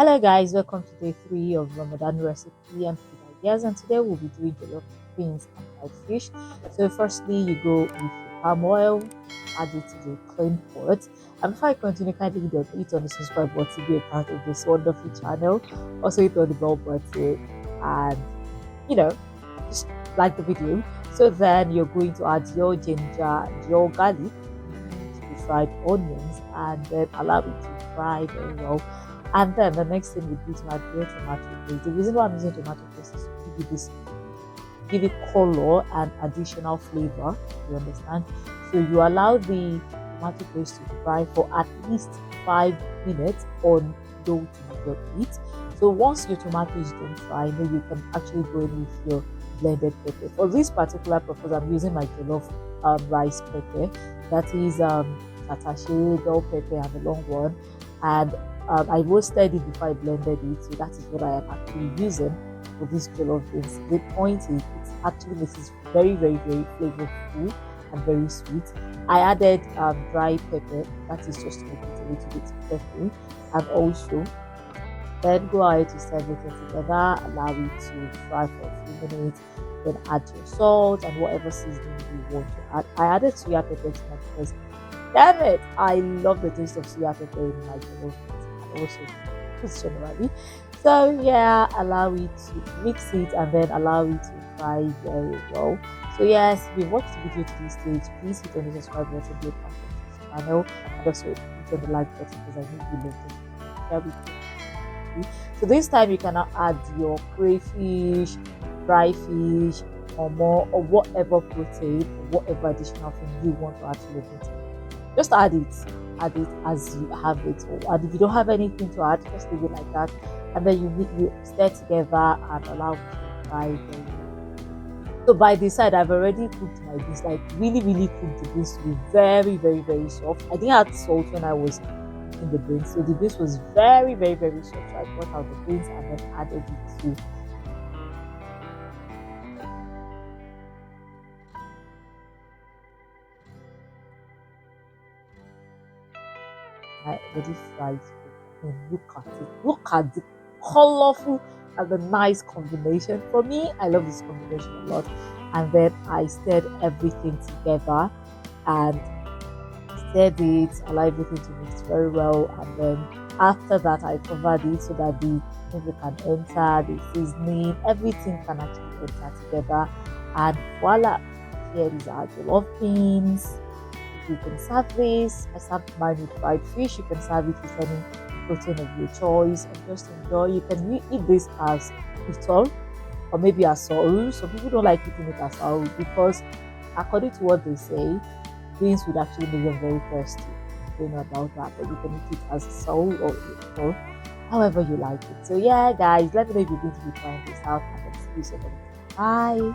Hello guys, welcome to day 3 of Ramadan recipe and food ideas, and today we'll be doing jollof beans and fried fish. So firstly you go with your palm oil, add it to the clean pot, and before I continue, kindly hit on the subscribe button to be a part of this wonderful channel. Also hit on the bell button and you know just like the video. So then you're going to add your ginger, your garlic, the fried onions, and then allow it to fry very well. And then the next thing would be to add your tomato paste. The reason why I'm using tomato paste is to give it color and additional flavor. You understand? So you allow the tomato paste to fry for at least 5 minutes on low to medium heat. So once your tomato is done frying, then you can actually go in with your blended pepper. For this particular purpose, I'm using my jollof rice pepper. That is attache, bell pepper, and the long one. And I roasted it before I blended it, so that is what I am actually using for this jollof beans. The point is, it actually makes it very, very, very flavorful and very sweet. I added dry pepper, that is just to make it a little bit peppery, and also then go ahead to stir everything together, allow it to fry for a few minutes, then add your salt and whatever seasoning you want to add. I added soya pepper to my because damn it, I love the taste of soya pepper in my jollof and also foods generally. So yeah, allow it to mix it and then allow it to fry very well. So yes, if you watched the video to this stage, please hit on the subscribe button, be a part of this channel, and also hit on the like button because I need you love it. Share with you. So this time you can now add your crayfish, dry fish, or more, or whatever protein, or whatever additional thing you want to add to your protein. Just add it as you have it, and if you don't have anything to add, just leave it like that, and then you stir together and allow it to fry very well. So by this side, I've already cooked my beans, like really cooked the beans to be very, very, very soft. I didn't add salt when I was in the beans, so the beans was very, very, very soft. So I brought out the beans and then added it to my already fried food. I mean, look at it. Look at the colorful and the nice combination. For me, I love this combination a lot. And then I stirred everything together and stirred it, allow everything to mix very well. And then after that, I covered it so that the flavor can enter, the seasoning, everything can actually enter together. And voila, here is our jollof beans. You can serve this. I served mine with fried fish. You can serve it with any protein of your choice and just enjoy. You can eat this as iftar or maybe as saru. Some people don't like eating it as saru because, according to what they say, beans would actually make them very thirsty. I don't know about that, but you can eat it as saru or iftar, however you like it. So yeah, guys, let me know if you're going to be trying this out, and let's see you soon. Bye.